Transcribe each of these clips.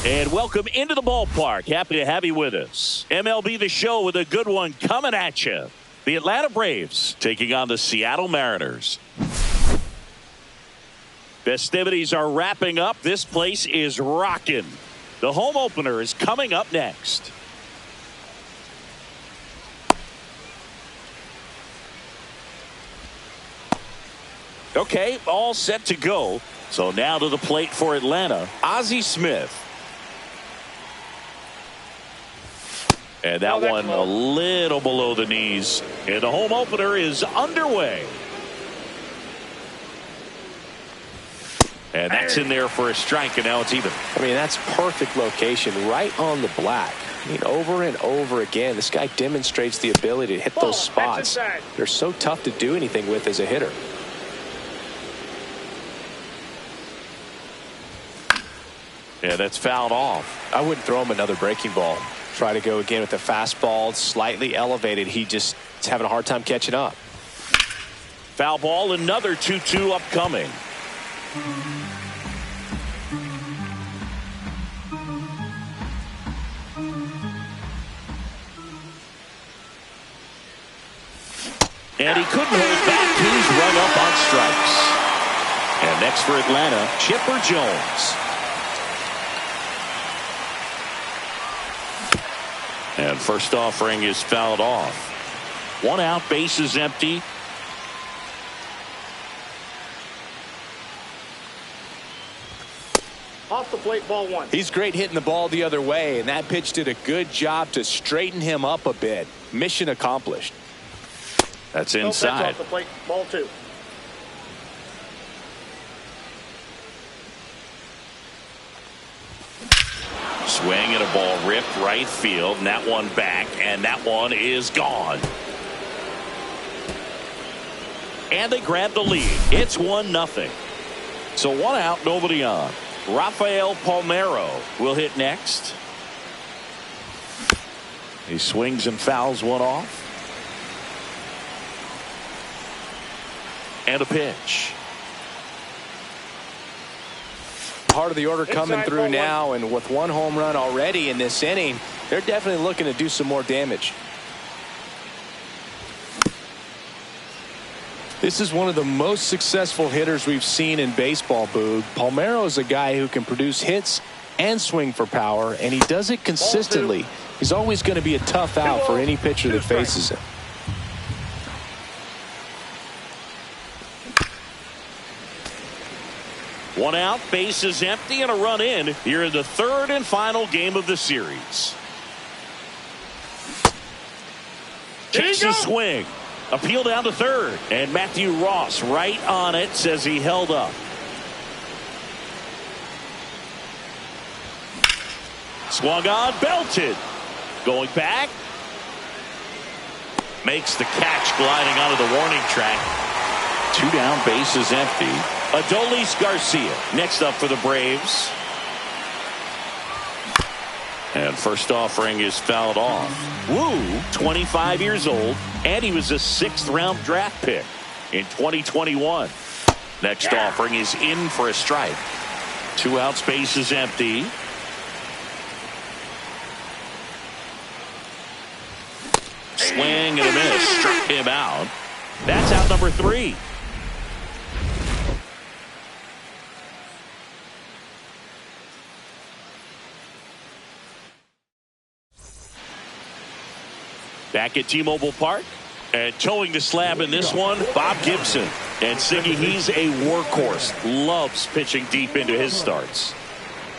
And welcome into the ballpark. Happy to have you with us. MLB The Show with a good one coming at you. The Atlanta Braves taking on the Seattle Mariners. Festivities are wrapping up. This place is rocking. The home opener is coming up next. Okay, all set to go. So now to the plate for Atlanta, Ozzie Smith. And that one a little below the knees. And the home opener is underway. And that's in there for a strike, and now it's even. I mean, that's perfect location, right on the black. I mean, over and over again, this guy demonstrates the ability to hit those spots. They're so tough to do anything with as a hitter. Yeah, that's fouled off. I wouldn't throw him another breaking ball. Try to go again with the fastball, slightly elevated. He just is having a hard time catching up. Foul ball, another 2-2 upcoming. And he couldn't hold back. He's run up on strikes. And next for Atlanta, Chipper Jones. And first offering is fouled off. One out, bases empty. Off the plate, ball one. He's great hitting the ball the other way, and that pitch did a good job to straighten him up a bit. Mission accomplished. That's inside. Off the plate, ball two. Swing and a ball ripped right field, and that one back, and that one is gone. And they grab the lead. It's 1-0. So one out, nobody on. Rafael Palmeiro will hit next. He swings and fouls one off. And a pitch. Part of the order coming through now, and with one home run already in this inning, they're definitely looking to do some more damage. This is one of the most successful hitters we've seen in baseball, Boog. Palmeiro is a guy who can produce hits and swing for power, and he does it consistently. He's always going to be a tough out for any pitcher that faces him. One out, bases empty, and a run in here in the third and final game of the series. Takes a swing. Appeal down to third. And Matthew Ross right on it, says he held up. Swung on, belted. Going back. Makes the catch, gliding onto the warning track. Two down, bases empty. Adolis Garcia next up for the Braves. And first offering is fouled off. Wu, 25 years old, and he was a 6th-round draft pick in 2021. Next offering is in for a strike. 2 outs, bases empty. Swing and a miss, struck him out. That's out number 3. Back at T-Mobile Park, and towing the slab in this one, Bob Gibson. And Siggy, he's a workhorse. Loves pitching deep into his starts.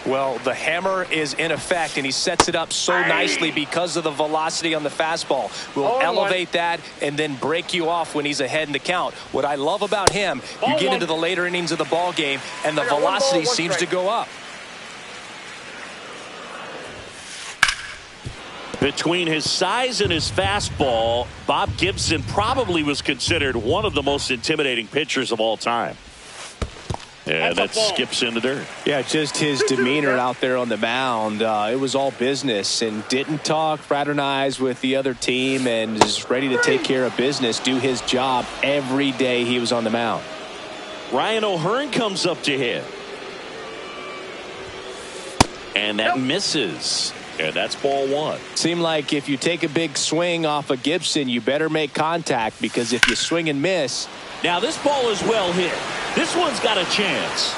Well, the hammer is in effect, and he sets it up so nicely because of the velocity on the fastball. Will elevate that and then break you off when he's ahead in the count. What I love about him, you get into the later innings of the ball game, and the velocity seems to go up. Between his size and his fastball, Bob Gibson probably was considered one of the most intimidating pitchers of all time. Yeah, that skips in the dirt. Yeah, just his demeanor out there on the mound. It was all business, and didn't talk, fraternize with the other team, and is ready to take care of business, do his job every day he was on the mound. Ryan O'Hearn comes up to hit. And that misses. And that's ball one. Seemed like if you take a big swing off of Gibson, you better make contact, because if you swing and miss. Now this ball is well hit. This one's got a chance.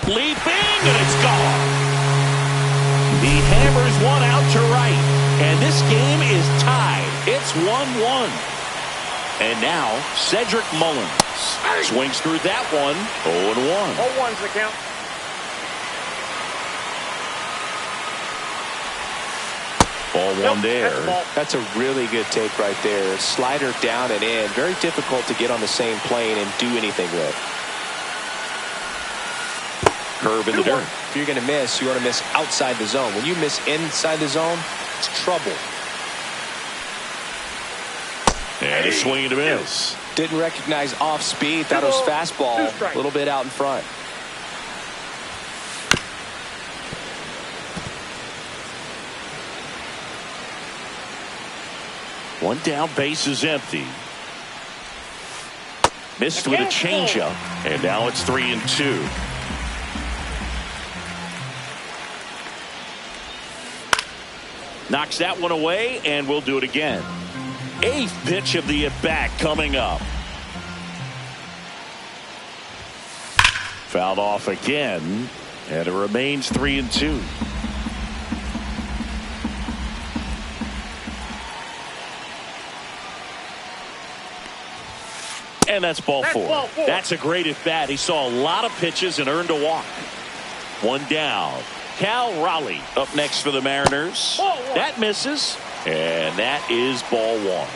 Leaping, and it's gone. He hammers one out to right. And this game is tied. It's 1-1. And now Cedric Mullins swings through that one. 0-1. 0-1's the count. Ball one there. That's a really good take right there. Slider down and in. Very difficult to get on the same plane and do anything with. Curve in the dirt. If you're going to miss, you want to miss outside the zone. When you miss inside the zone, it's trouble. And a swing and a miss. Didn't recognize off speed. Thought it was fastball. A little bit out in front. One down, base is empty. Missed with a changeup. And now it's 3-2. Knocks that one away, and we'll do it again. Eighth pitch of the at-bat coming up. Fouled off again, and it remains 3-2. And that's ball four. That's a great at-bat. He saw a lot of pitches and earned a walk. One down. Cal Raleigh up next for the Mariners. That misses. And that is ball one.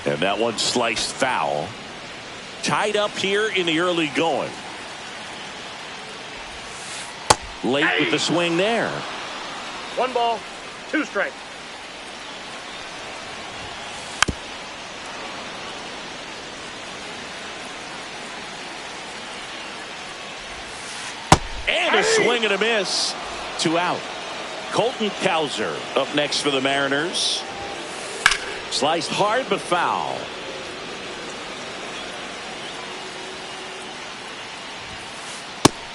And that one sliced foul. Tied up here in the early going. Late with the swing there. 1 ball, 2 strikes. And a swing and a miss. 2 out. Colton Cowser up next for the Mariners. Sliced hard but foul.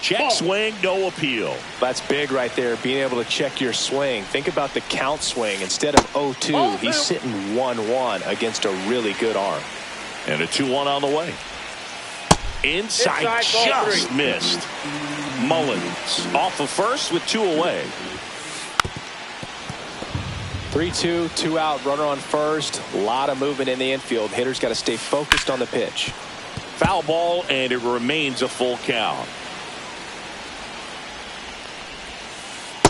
Check swing, no appeal. That's big right there, being able to check your swing. Think about the count swing. Instead of 0-2, he's sitting 1-1 against a really good arm. And a 2-1 on the way. Inside just missed. Mullins off of first with 2 away. 3-2, 2 out, runner on first. A lot of movement in the infield. Hitter's got to stay focused on the pitch. Foul ball, and it remains a full count.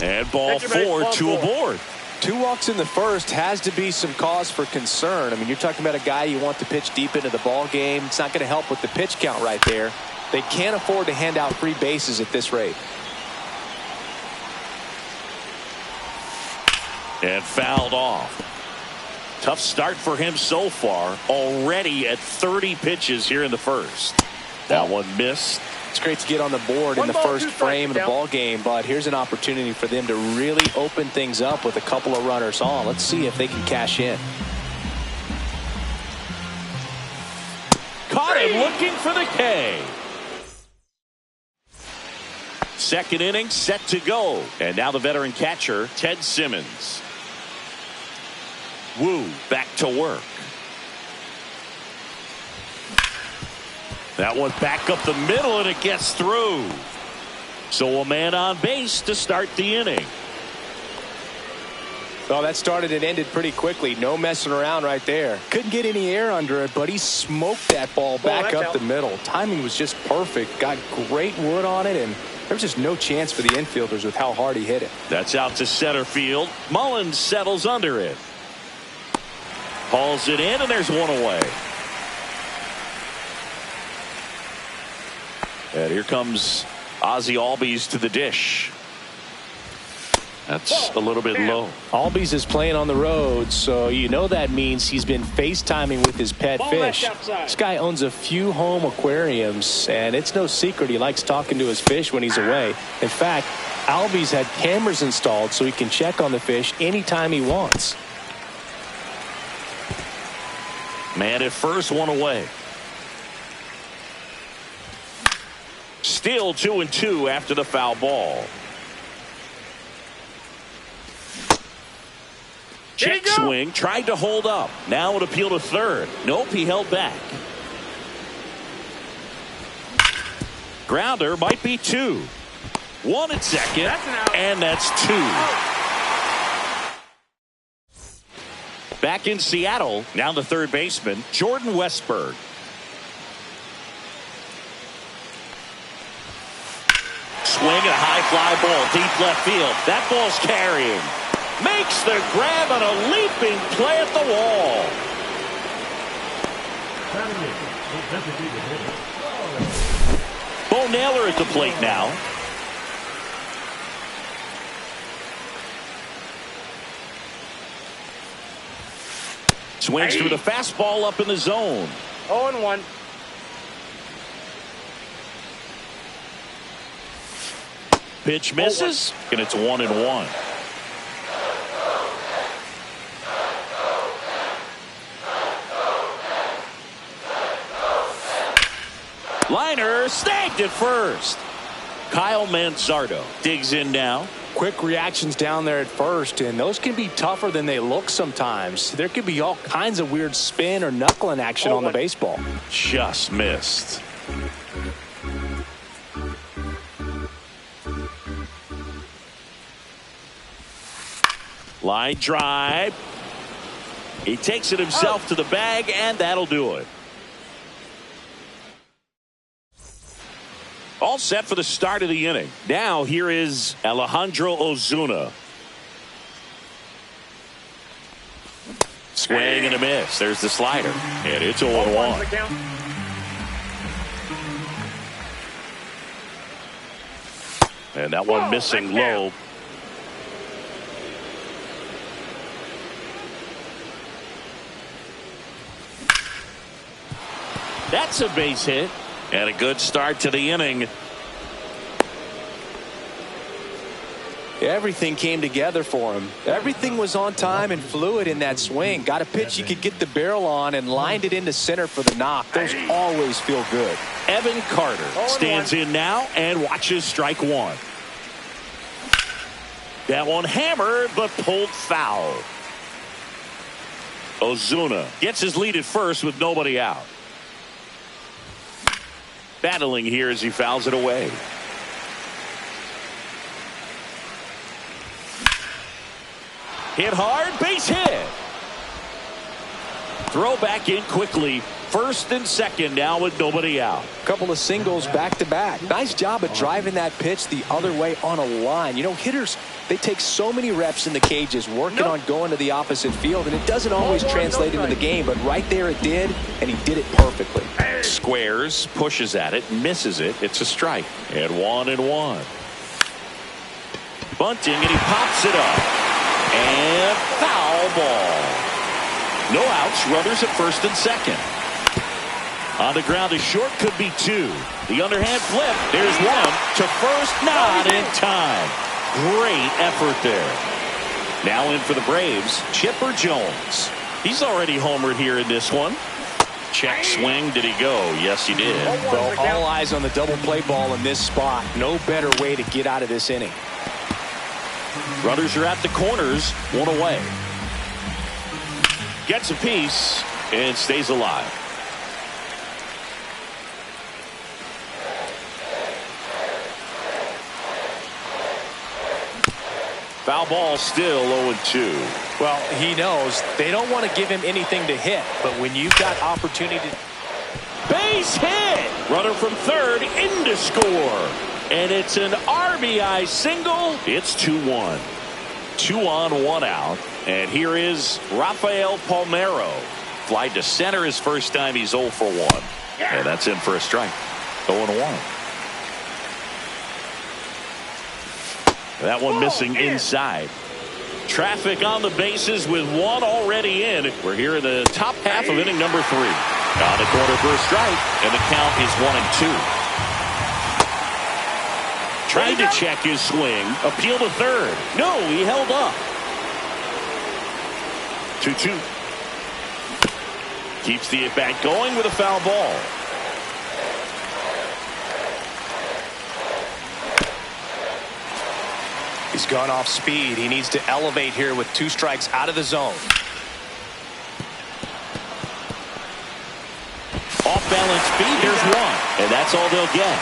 And ball 4, 2 aboard. 2 walks in the first has to be some cause for concern. I mean, you're talking about a guy you want to pitch deep into the ball game. It's not going to help with the pitch count right there. They can't afford to hand out free bases at this rate. And fouled off. Tough start for him so far. Already at 30 pitches here in the first. That one missed. It's great to get on the board in the first frame of the ball game, but here's an opportunity for them to really open things up with a couple of runners on. Let's see if they can cash in. Caught him looking for the K. Second inning set to go. And now the veteran catcher, Ted Simmons. Wu back to work. That one back up the middle, and it gets through. So a man on base to start the inning. Well, that started and ended pretty quickly. No messing around right there. Couldn't get any air under it, but he smoked that ball back up the middle. Timing was just perfect. Got great wood on it, and there was just no chance for the infielders with how hard he hit it. That's out to center field. Mullins settles under it. Hauls it in, and there's one away. And here comes Ozzie Albies to the dish. That's a little bit low. Albies is playing on the road, so you know that means he's been FaceTiming with his pet fish. This guy owns a few home aquariums, and it's no secret he likes talking to his fish when he's away. In fact, Albies had cameras installed so he can check on the fish anytime he wants. Man at first, one away. Still 2-2 after the foul ball. Check swing, tried to hold up. Now an appeal to third. Nope, he held back. Grounder might be 2. 1 at second, and that's 2. Back in Seattle, now the third baseman, Jordan Westburg. Swing and a high fly ball, deep left field. That ball's carrying. Makes the grab on a leaping play at the wall. Bo Naylor at the plate now. Swings through the fastball up in the zone. 0-1. Pitch misses, and it's 1-1. Liner snagged at first. Kyle Manzardo digs in now. Quick reactions down there at first, and those can be tougher than they look sometimes. There could be all kinds of weird spin or knuckling action on the baseball. Just missed. Line drive. He takes it himself to the bag, and that'll do it. All set for the start of the inning. Now here is Alejandro Ozuna. Swing and a miss. There's the slider. And it's 0-1. And that one missing low. That's a base hit. And a good start to the inning. Everything came together for him. Everything was on time and fluid in that swing. Got a pitch he could get the barrel on and lined it into center for the knock. Those always feel good. Evan Carter stands in now and watches strike one. That one hammered but pulled foul. Ozuna gets his lead at first with nobody out. Battling here as he fouls it away. Hit hard, base hit. Throw back in quickly. First and second now with nobody out. Couple of singles back to back. Nice job of driving that pitch the other way on a line. You know, hitters, they take so many reps in the cages working on going to the opposite field, and it doesn't always translate into the game, but right there it did, and he did it perfectly. Squares, pushes at it, misses it. It's a strike. And 1-1. Bunting, and he pops it up. And foul ball. No outs, runners at first and second. On the ground, a short could be 2. The underhand flip. There's one to first, not in time. Great effort there. Now in for the Braves, Chipper Jones. He's already homered here in this one. Check swing. Did he go? Yes, he did. Well, all eyes on the double play ball in this spot. No better way to get out of this inning. Runners are at the corners, one away. Gets a piece and stays alive. Foul ball, still 0-2. Well, he knows they don't want to give him anything to hit, but when you've got opportunity to... Base hit! Runner from third in to score. And it's an RBI single. It's 2-1. 2 on, 1 out. And here is Rafael Palmeiro. Fly to center his first time. He's 0 for 1. And that's in for a strike. 0-1. That one missing inside. Traffic on the bases with one already in. We're here in the top half of inning number 3. On the corner for a strike, and the count is 1-2. Tried to check his swing. Appeal to third. No, he held up. 2-2. Keeps the at-bat going with a foul ball. gone off speed. He needs to elevate here with 2 strikes out of the zone. Off-balance speed, here's one. And that's all they'll get.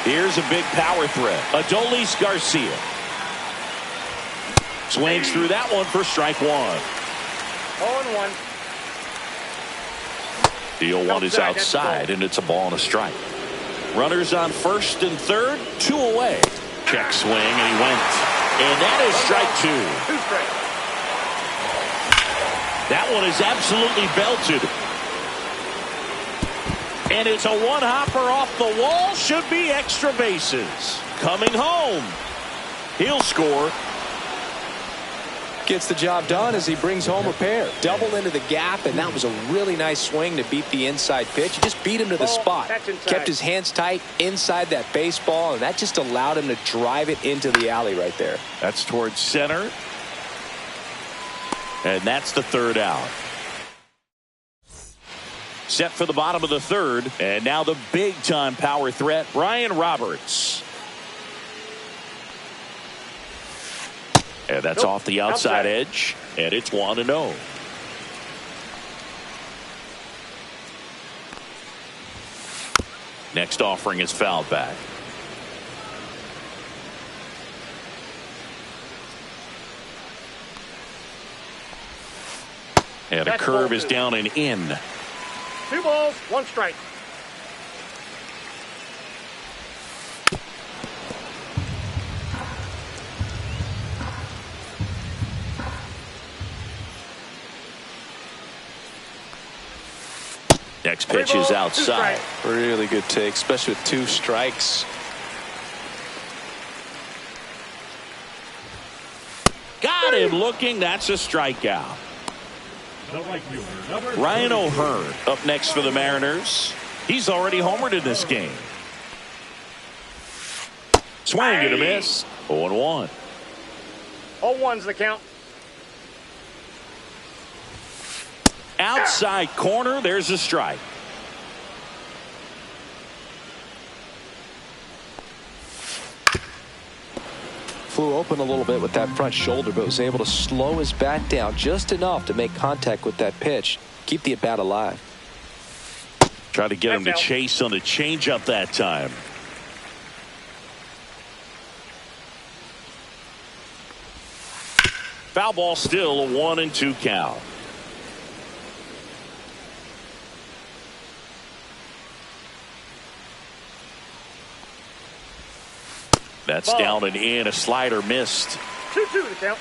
Here's a big power threat. Adolis Garcia. Swings through that one for strike 1. 0-1. The 0-1 is outside, and it's a ball and a strike. Runners on first and third, 2 away. Check swing, and he went. And that is strike 2. 2 strikes. That one is absolutely belted. And it's a one-hopper off the wall. Should be extra bases. Coming home. He'll score. Gets the job done as he brings home a pair. Double into the gap, and that was a really nice swing to beat the inside pitch. He just beat him to the spot. Kept his hands tight inside that baseball, and that just allowed him to drive it into the alley right there. That's towards center. And that's the 3rd out. Set for the bottom of the 3rd. And now the big-time power threat, Brian Roberts. And that's off the outside edge. And it's 1-0. Next offering is fouled back. And a curve is down and in. 2 balls, 1 strike. Next pitch is outside. Really good take, especially with 2 strikes. Got him looking. That's a strikeout. Ryan O'Hearn up next for the Mariners. He's already homered in this game. Swing and a miss. 0-1. 0-1's the count. Outside corner. There's a strike. Flew open a little bit with that front shoulder, but was able to slow his bat down just enough to make contact with that pitch. Keep the at-bat alive. Try to get him to chase on the changeup that time. Foul ball, still a 1-2 count. That's down and in. A slider missed. 2-2 the count.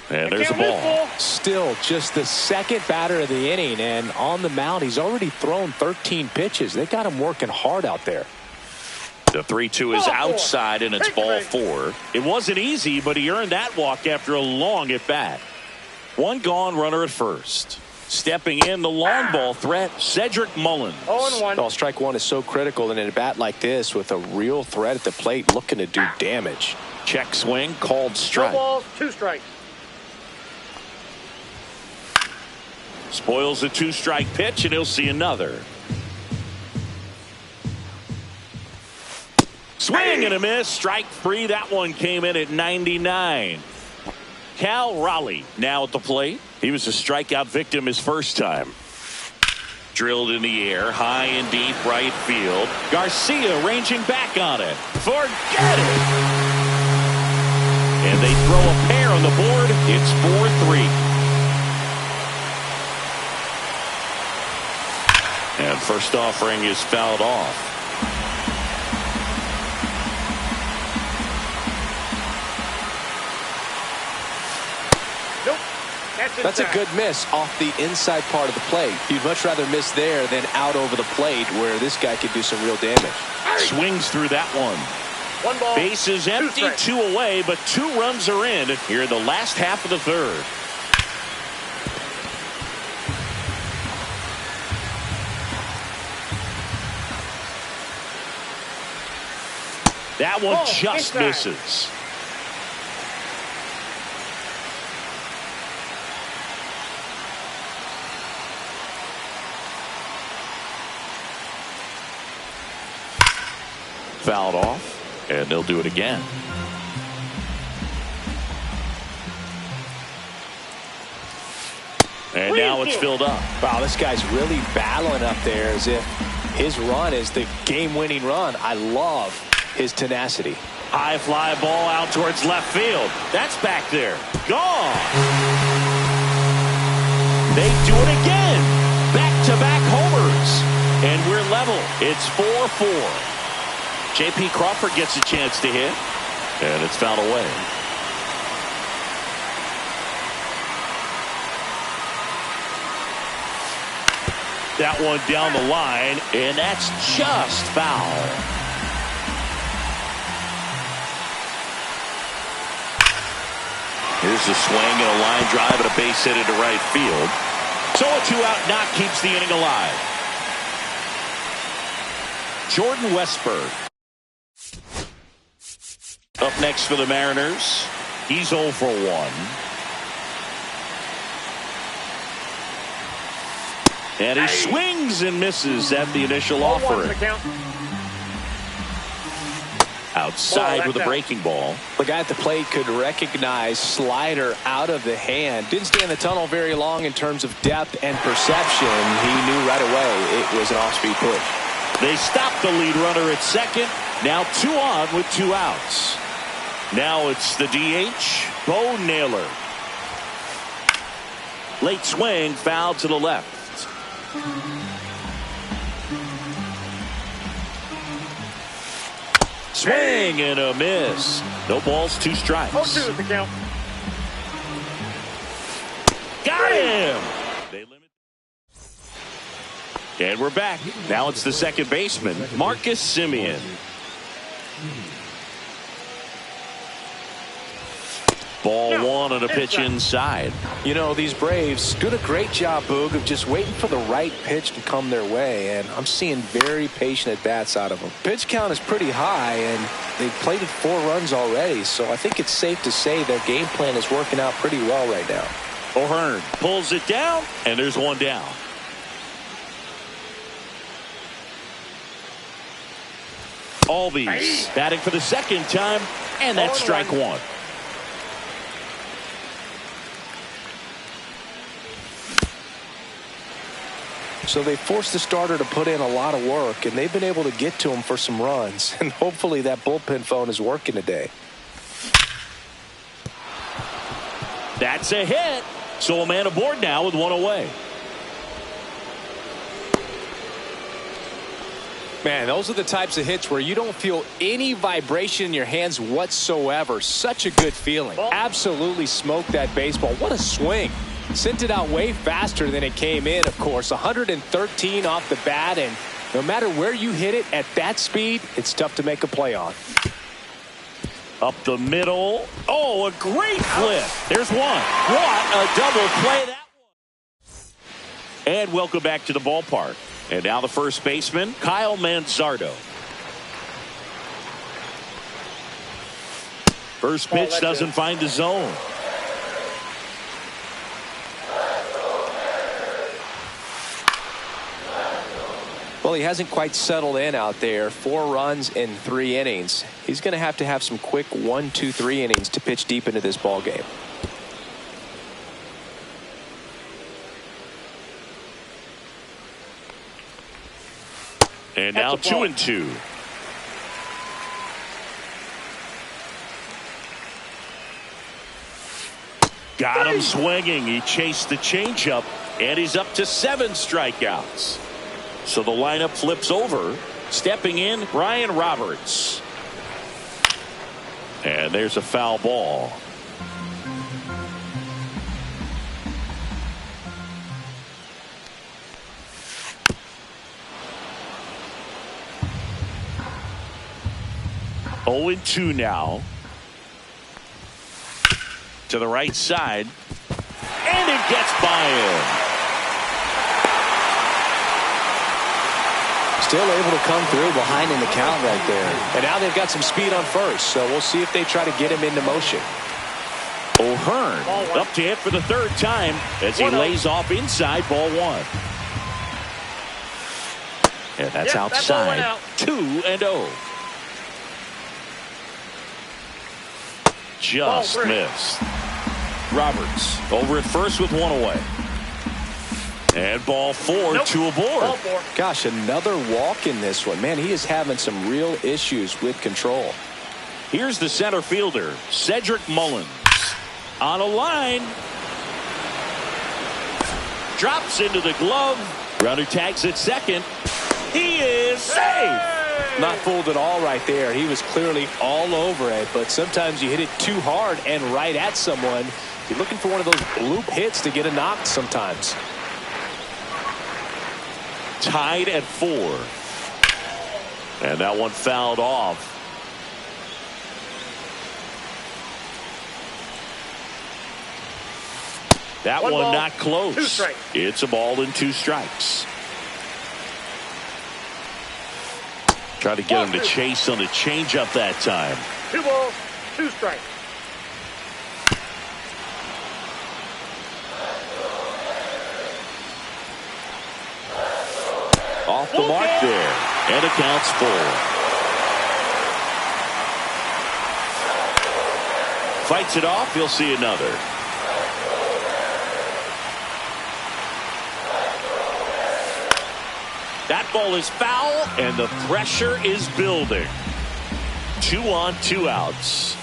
And there's a ball. Still just the 2nd batter of the inning, and on the mound he's already thrown 13 pitches. They got him working hard out there. The 3-2 is outside, and it's ball 4. It wasn't easy, but he earned that walk after a long at bat. 1 gone, runner at first. Stepping in, the long ball threat, Cedric Mullins. 0-1. Well, strike 1 is so critical in a bat like this with a real threat at the plate looking to do damage. Check swing, called strike. 2 balls, 2 strikes. Spoils a 2-strike pitch, and he'll see another. Swing and a miss. Strike 3. That one came in at 99. Cal Raleigh now at the plate. He was a strikeout victim his first time. Drilled in the air, high and deep right field. Garcia ranging back on it. Forget it! And they throw a pair on the board. It's 4-3. And first offering is fouled off. That's a good miss off the inside part of the plate. You'd much rather miss there than out over the plate where this guy could do some real damage. Swings through that one. 1 ball. Base is empty, 2 away, but 2 runs are in here in the last half of the 3rd. That one just misses. fouled off, and they'll do it again. And now it's filled up. Wow, this guy's really battling up there as if his run is the game-winning run. I love his tenacity. High fly ball out towards left field. That's back there. Gone. They do it again. Back-to-back homers. And we're level. It's 4-4. J.P. Crawford gets a chance to hit. And it's fouled away. That one down the line, and that's just foul. Here's a swing and a line drive and a base hit into right field. So a 2-out knock keeps the inning alive. Jordan Westburg up next for the Mariners. He's 0 for 1. And he swings and misses at the initial offering. Outside with a breaking ball. The guy at the plate could recognize slider out of the hand. Didn't stay in the tunnel very long in terms of depth and perception. He knew right away it was an off-speed pitch. They stopped the lead runner at second. Now 2 on with 2 outs. Now it's the DH, Bo Naylor. Late swing, foul to the left. Swing and a miss. No balls, 2 strikes. 0-2 is the count. Got him. And we're back. Now it's the second baseman, Marcus Semien. Ball 1 on a pitch inside. You know, these Braves did a great job, Boog, of just waiting for the right pitch to come their way, and I'm seeing very patient at-bats out of them. Pitch count is pretty high, and they've plated 4 runs already, so I think it's safe to say their game plan is working out pretty well right now. O'Hearn pulls it down, and there's 1 down. Albies batting for the second time, and that's strike 1. So they forced the starter to put in a lot of work, and they've been able to get to him for some runs. And hopefully that bullpen phone is working today. That's a hit. So a man aboard now with 1 away. Man, those are the types of hits where you don't feel any vibration in your hands whatsoever. Such a good feeling. Absolutely smoked that baseball. What a swing. Sent it out way faster than it came in, of course. 113 off the bat, and no matter where you hit it at that speed, it's tough to make a play on. Up the middle. Oh, a great flip. There's 1. What a double play that was. And welcome back to the ballpark. And now the first baseman, Kyle Manzardo. First pitch doesn't find the zone. Well, he hasn't quite settled in out there. 4 runs in 3 innings. He's going to have some quick 1, 2, 3 innings to pitch deep into this ball game. And now 2-2. Got him swinging. He chased the changeup, and he's up to 7 strikeouts. So the lineup flips over. Stepping in, Brian Roberts. And there's a foul ball. Oh, 0-2 now. To the right side. And it gets by him. Still able to come through behind in the count right there. And now they've got some speed on first, so we'll see if they try to get him into motion. O'Hearn up to hit for the 3rd time as he lays off inside, ball 1. And that's outside. 2-0. just missed. Roberts over at first with one away. And ball four to aboard. Ball four. Gosh, another walk in this one. Man, he is having some real issues with control. Here's the center fielder, Cedric Mullins. On a line. Drops into the glove. Runner tags at second. He is safe. Not fooled at all right there. He was clearly all over it, but sometimes you hit it too hard and right at someone. You're looking for one of those bloop hits to get a knock sometimes. Tied at 4. And that one fouled off. That one ball, not close. 2 strikes. It's a ball and 2 strikes. Try to get him to chase on the changeup that time. 2 balls, 2 strikes. Off the mark there. And it counts 4. Fights it off. He'll see another. That ball is foul, and the pressure is building. 2 on, 2 outs.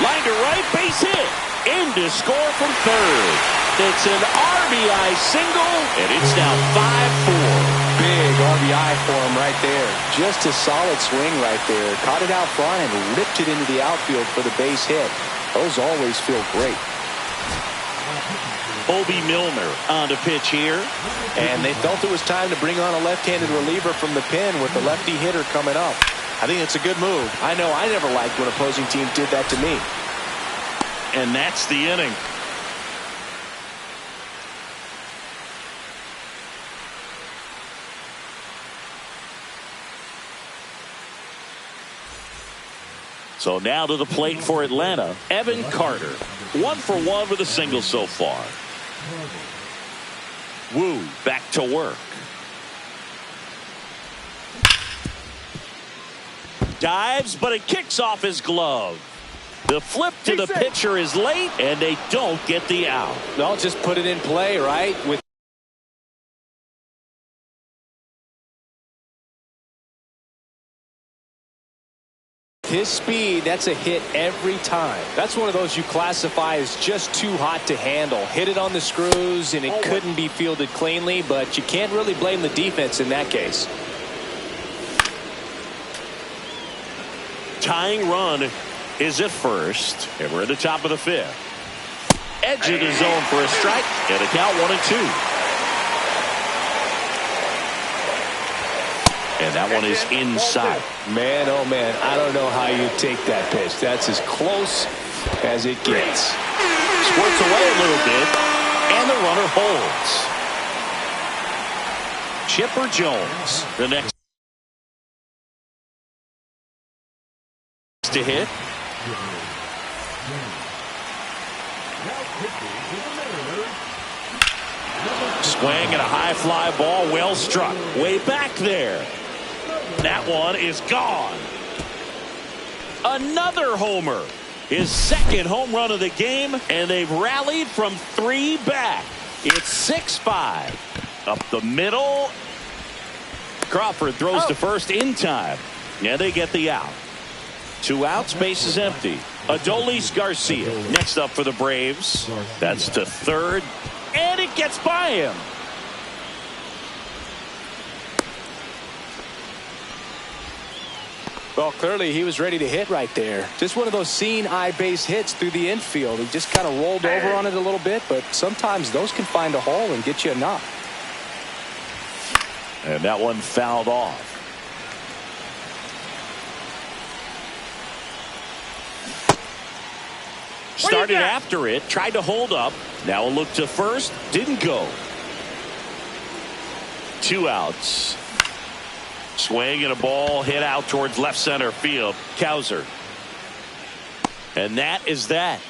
Line to right, base hit. In to score from third. It's an RBI single, and it's now 5-4. Big RBI for him right there. Just a solid swing right there. Caught it out front and ripped it into the outfield for the base hit. Those always feel great. Obi Milner on to pitch here. And they felt it was time to bring on a left-handed reliever from the pen with the lefty hitter coming up. I think it's a good move. I know I never liked when opposing teams did that to me. And that's the inning. So now to the plate for Atlanta, Evan Carter. 1 for 1 with a single so far. Wu back to work. Dives, but it kicks off his glove. The flip to the pitcher is late, and they don't get the out. No, just put it in play, right? With his speed, that's a hit every time. That's one of those you classify as just too hot to handle. Hit it on the screws, and it couldn't be fielded cleanly, but you can't really blame the defense in that case. Tying run is at first, and we're at the top of the 5th. Edge of the zone for a strike, and a count 1-2. And that one is inside. Man, oh man, I don't know how you take that pitch. That's as close as it gets. Squirts away a little bit, and the runner holds. Chipper Jones, the next to hit. Swing and a high fly ball, well struck. Way back there. That one is gone. Another homer. His second home run of the game, and they've rallied from 3 back. It's 6-5. Up the middle. Crawford throws to first in time. Yeah, they get the out. 2 outs, base is empty. Adolis Garcia next up for the Braves. That's to third, and it gets by him. Well, clearly he was ready to hit right there. Just one of those seeing eye base hits through the infield. He just kind of rolled over on it a little bit, but sometimes those can find a hole and get you a knock. And that one fouled off. Started after it, tried to hold up. Now a look to first, didn't go. 2 outs. Swing and a ball hit out towards left center field. Cowser. And that is that.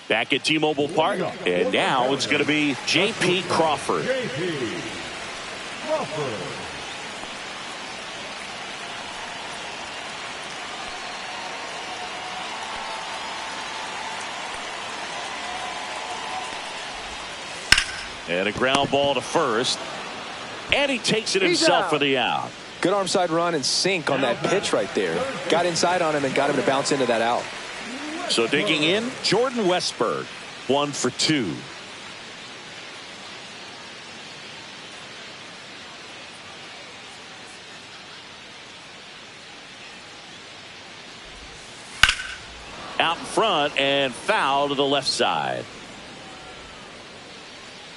Back at T-Mobile Park, and now it's going to be J.P. Crawford. And a ground ball to first. And he takes it himself for the out. Good arm side run and sink on that pitch right there. Got inside on him and got him to bounce into that out. So digging in, Jordan Westberg, 1 for 2. Out in front and foul to the left side.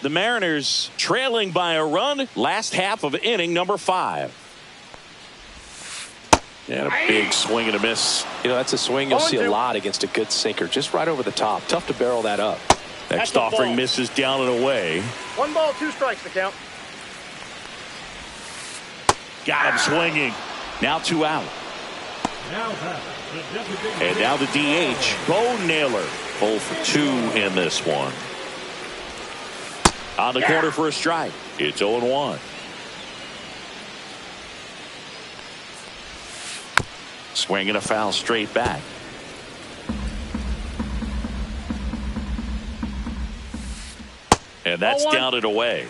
The Mariners trailing by a run, last half of inning number 5. And a big swing and a miss. You know, that's a swing you'll see a lot against a good sinker. Just right over the top. Tough to barrel that up. Next offering misses down and away. 1 ball, 2 strikes to count. Got him swinging. Now 2 out. And now the DH, Bo Naylor. 0 for 2 in this one. On the corner for a strike. It's 0-1. Swing and a foul straight back. And that's down and away.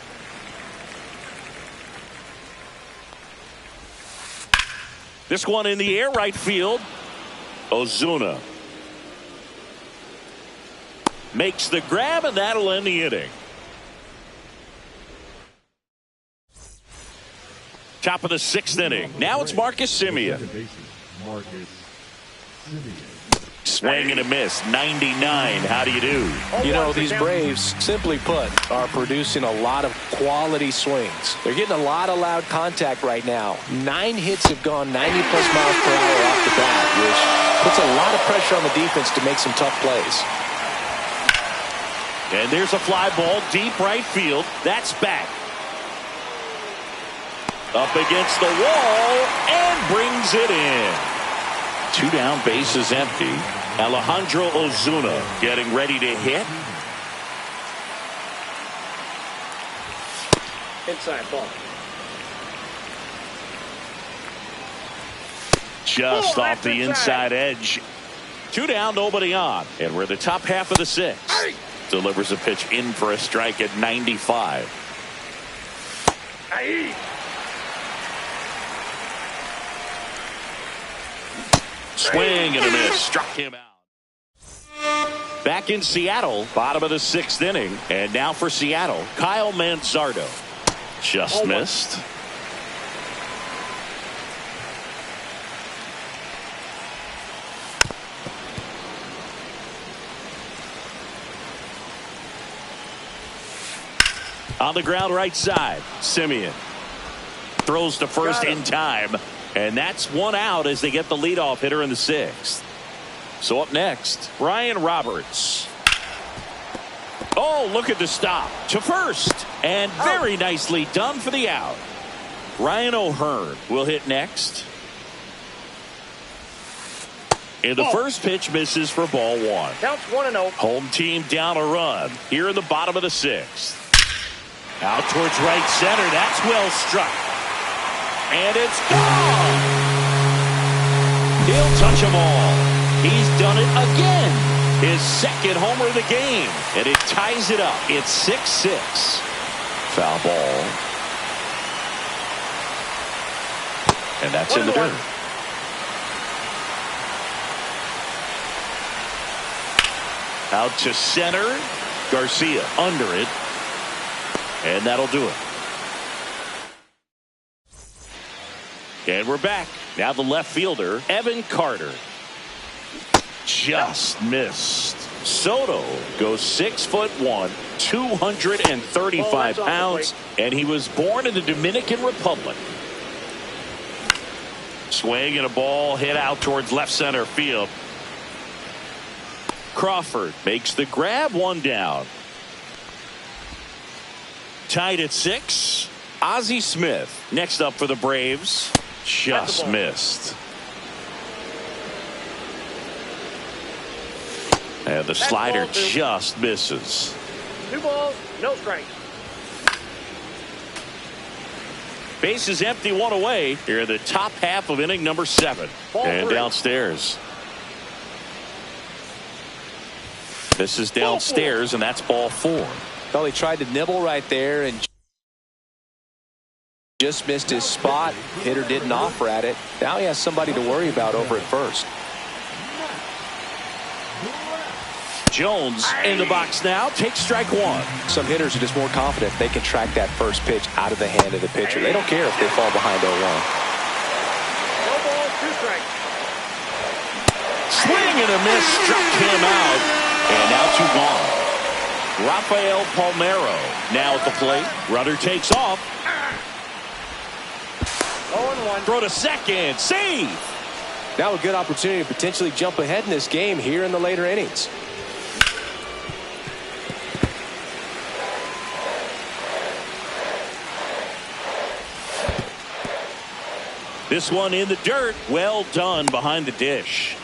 This one in the air, right field. Ozuna makes the grab, and that'll end the inning. Top of the 6th inning. Now it's Marcus Semien. Swing and a miss. 99. How do you do? You know, these Braves, simply put, are producing a lot of quality swings. They're getting a lot of loud contact right now. 9 hits have gone 90-plus miles per hour off the bat, which puts a lot of pressure on the defense to make some tough plays. And there's a fly ball deep right field. That's back. Up against the wall and brings it in. 2 down, bases empty. Alejandro Ozuna getting ready to hit. Inside ball. Just off the inside edge. 2 down, nobody on. And we're the top half of the 6th. Delivers a pitch in for a strike at 95. Swing and a miss. Struck him out. Back in Seattle, bottom of the 6th inning. And now for Seattle, Kyle Manzardo. Just missed. On the ground right side, Semien throws to first in time. And that's 1 out as they get the leadoff hitter in the 6th. So up next, Brian Roberts. Oh, look at the stop to first. And very nicely done for the out. Ryan O'Hearn will hit next. And the first pitch misses for ball 1. Counts 1-0. Home team down a run here in the bottom of the 6th. Out towards right center. That's well struck. And it's gone. He'll touch them all. He's done it again. His 2nd homer of the game. And it ties it up. It's 6-6. Foul ball. And that's in the dirt. Out to center. Garcia under it. And that'll do it. And we're back. Now the left fielder, Evan Carter. Just missed. Soto goes 6'1", 235 pounds, and he was born in the Dominican Republic. Swing and a ball hit out towards left center field. Crawford makes the grab, 1 down. Tied at 6. Ozzie Smith next up for the Braves. Just missed. And the slider just misses. 2 balls, no strikes. Base is empty, 1 away. Here in the top half of inning number 7. And downstairs. This is downstairs, and that's ball 4. Well, he tried to nibble right there and just missed his spot. Hitter didn't offer at it. Now he has somebody to worry about over at first. Jones in the box now. Takes strike 1. Some hitters are just more confident they can track that first pitch out of the hand of the pitcher. They don't care if they fall behind 0-1. No balls, 2 strikes. Swing and a miss. Struck him out. And now 2 gone. Rafael Palmeiro now at the plate. Runner takes off. 0-1. Throw to second. Save. Now a good opportunity to potentially jump ahead in this game here in the later innings. This one in the dirt. Well done behind the dish.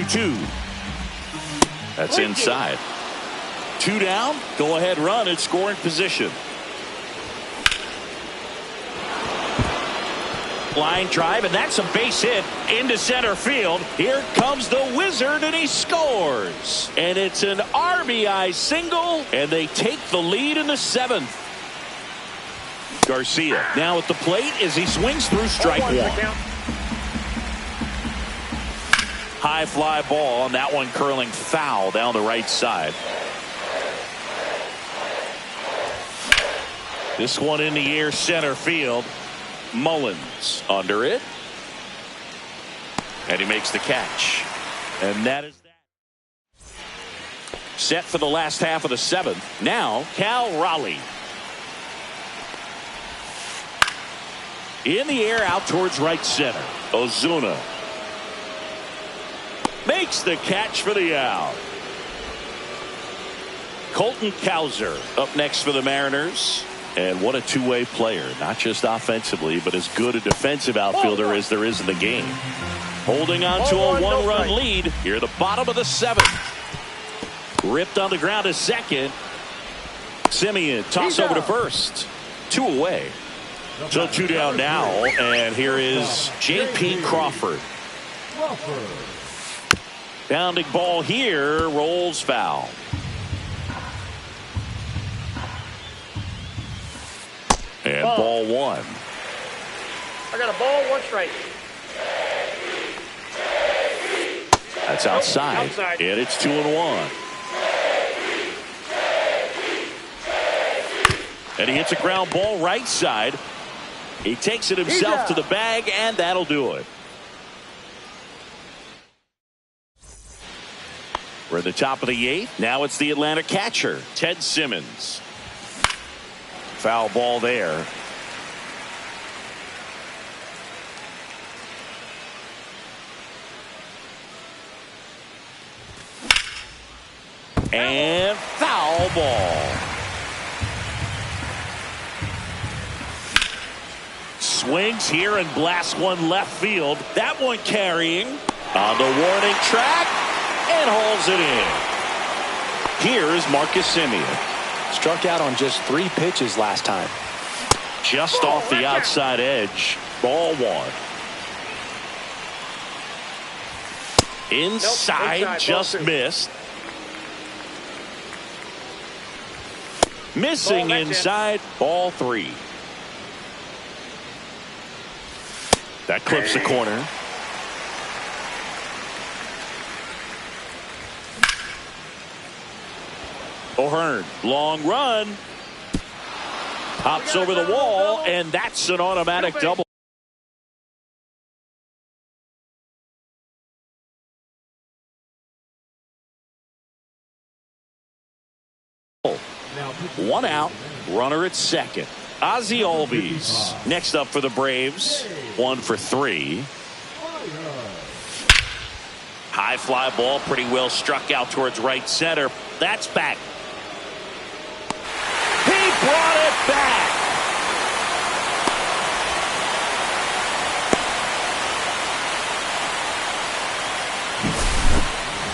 Two. That's inside. 2 down. Go ahead run in scoring position. Line drive, and that's a base hit into center field. Here comes the Wizard, and he scores. And it's an RBI single, and they take the lead in the 7th. Garcia now at the plate as he swings through strike 1. High fly ball, and that one curling foul down the right side. This one in the air center field. Mullins under it. And he makes the catch. And that is that. Set for the last half of the 7th. Now, Cal Raleigh. In the air out towards right center. Ozuna makes the catch for the out. Colton Cowser up next for the Mariners. And what a two-way player, not just offensively, but as good a defensive outfielder as there is in the game. Holding on to a 1-run lead here at the bottom of the 7th. Ripped on the ground to second. Simeon toss over to first. 2 away. So 2 down now, and here is J.P. Crawford. Bounding ball here, rolls foul. And ball 1. I got a ball, 1 strike. That's outside. And it's 2-1. And he hits a ground ball right side. He takes it himself to the bag, and that'll do it. We're at the top of the 8th. Now it's the Atlanta catcher, Ted Simmons. Foul ball there. And foul ball. Swings here and blasts one left field. That one carrying on the warning track and hauls it in. Here is Marcus Semien. Struck out on just 3 pitches last time. Just off the outside edge. Ball 1. Inside, just missed. Missing inside, ball 3. That clips the corner. O'Hearn, long run. Pops over the wall, and that's an automatic double. One out, runner at second. Ozzie Albies next up for the Braves. 1 for 3. High fly ball, pretty well struck out towards right center. That's back. He brought it back.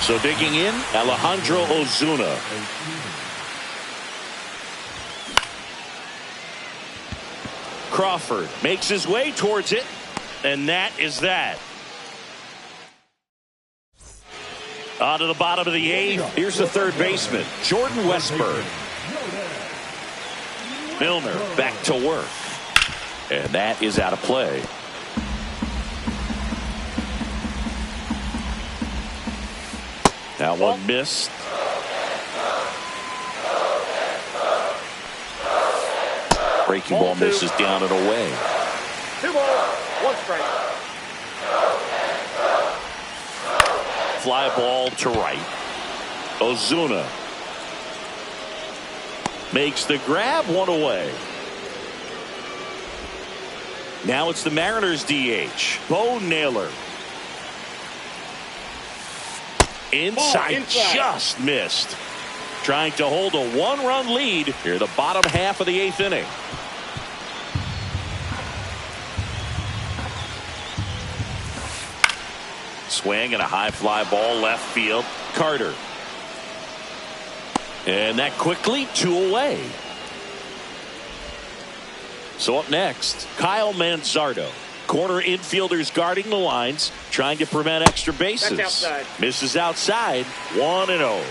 So digging in, Alejandro Ozuna. Crawford makes his way towards it, and that is that. On to the bottom of the eighth. Here's the third baseman, Jordan Westburg. Milner back to work, and that is out of play. That one missed. Breaking ball misses down and away. 2 balls, 1 strike. Fly ball to right. Ozuna makes the grab, 1 away. Now it's the Mariners DH, Bo Naylor. Inside, just missed. Trying to hold a 1-run lead here, the bottom half of the 8th inning. Swing and a high fly ball left field. Carter. And that quickly 2 away. So up next, Kyle Manzardo. Corner infielders guarding the lines, trying to prevent extra bases. That's outside. Misses outside, 1-0.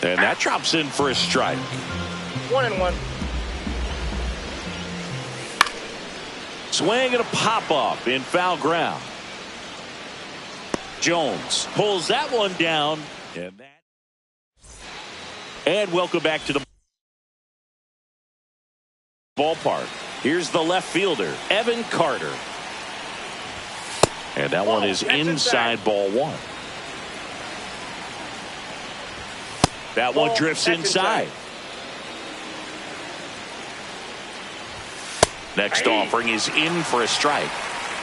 And that drops in for a strike. 1-1. Swing and a pop-up in foul ground. Jones pulls that one down. And welcome back to the ballpark. Here's the left fielder, Evan Carter. And that one is inside ball 1. That one drifts inside. Next offering is in for a strike.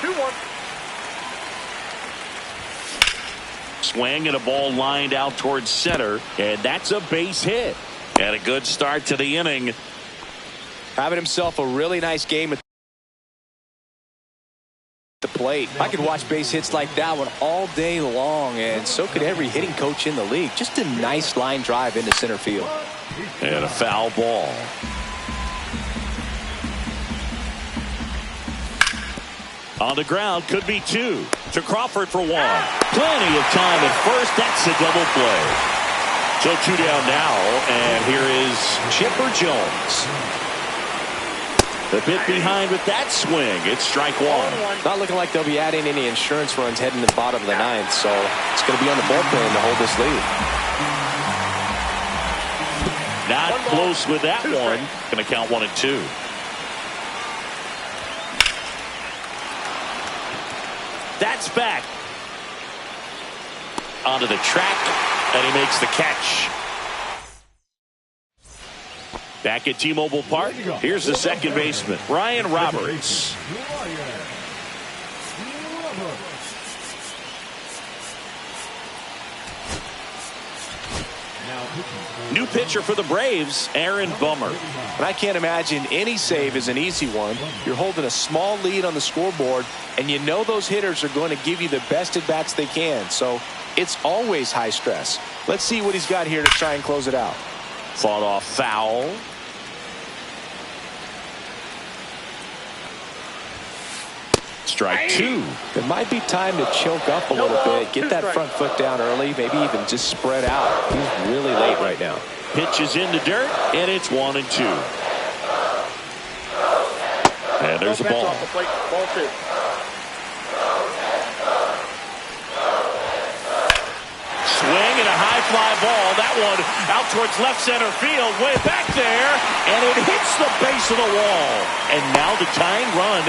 2-1. Swing and a ball lined out towards center, and that's a base hit. And a good start to the inning. Having himself a really nice game at the plate. I could watch base hits like that one all day long, and so could every hitting coach in the league. Just a nice line drive into center field. And a foul ball. On the ground, could be 2. To Crawford for 1. Plenty of time at first. That's a double play. So 2 down now, and here is Chipper Jones. The bit behind with that swing. It's strike 1. Not looking like they'll be adding any insurance runs heading to the bottom of the 9th, so it's going to be on the bullpen to hold this lead. Not close with that one. Going to count 1 and 2. That's back. Onto the track, and he makes the catch. Back at T-Mobile Park, here's the second baseman, Ryan Roberts. New pitcher for the Braves, Aaron Bummer. And I can't imagine any save is an easy one. You're holding a small lead on the scoreboard, and you know those hitters are going to give you the best at-bats they can. So it's always high stress. Let's see what he's got here to try and close it out. Fought off foul. Strike 2. It might be time to choke up a little bit. Get that front foot down early. Maybe even just spread out. He's really late right now. Pitches in the dirt, and it's 1 and 2. And there's a ball. Ball 2. Swing and a high fly ball. That one out towards left center field. Way back there, and it hits the base of the wall. And now the tying run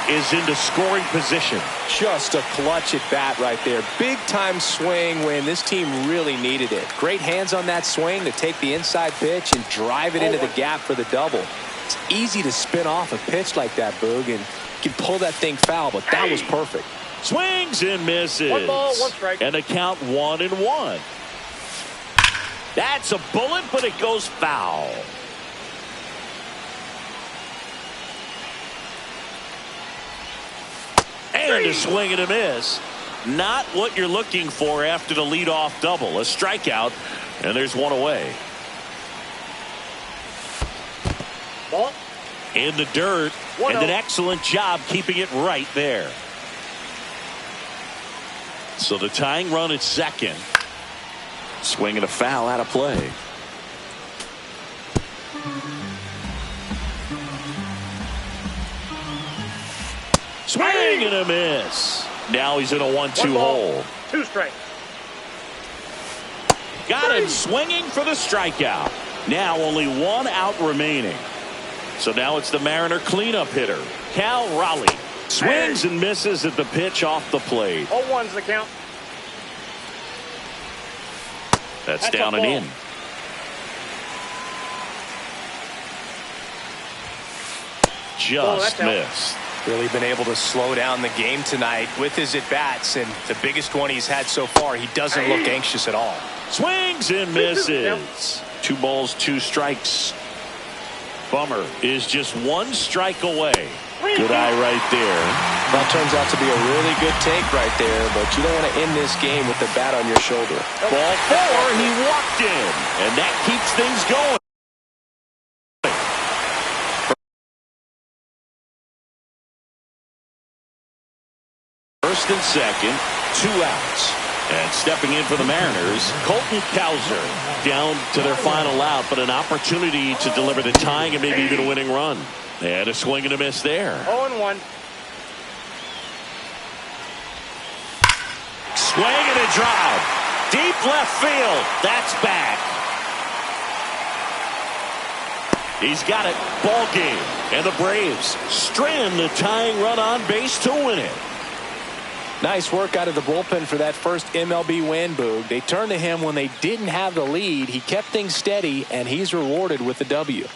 is into scoring position. Just a clutch at bat right there. Big time swing when this team really needed it. Great hands on that swing to take the inside pitch and drive it into the gap for the double. It's easy to spin off a pitch like that, Boog, and you can pull that thing foul, but that was perfect. Swings and misses. 1 ball, 1 strike. And a count 1-1. That's a bullet, but it goes foul. And a swing and a miss. Not what you're looking for after the leadoff double. A strikeout, and there's one away. Ball. In the dirt, and an excellent job keeping it right there. So the tying run at second. Swing and a foul out of play. Swing and a miss. Now he's in a 1-2 hole. 2 strikes. Got him swinging for the strikeout. Now only 1 out remaining. So now it's the Mariner cleanup hitter, Cal Raleigh. Swings and misses at the pitch off the plate. 0-1's the count. That's down and in. Just missed. Really been able to slow down the game tonight with his at-bats, and the biggest one he's had so far. He doesn't look anxious at all. Swings and misses. 2 balls, 2 strikes. Bummer is just 1 strike away. Good eye right there. That turns out to be a really good take right there, but you don't want to end this game with the bat on your shoulder. Ball 4, he walked in, and that keeps things going. First and second, 2 outs. And stepping in for the Mariners, Colton Cowser down to their final out, but an opportunity to deliver the tying and maybe even a winning run. And a swing and a miss there. 0-1. Swing and a drive. Deep left field. That's back. He's got it. Ball game. And the Braves strand the tying run on base to win it. Nice work out of the bullpen for that first MLB win, Boog. They turned to him when they didn't have the lead. He kept things steady, and he's rewarded with the W.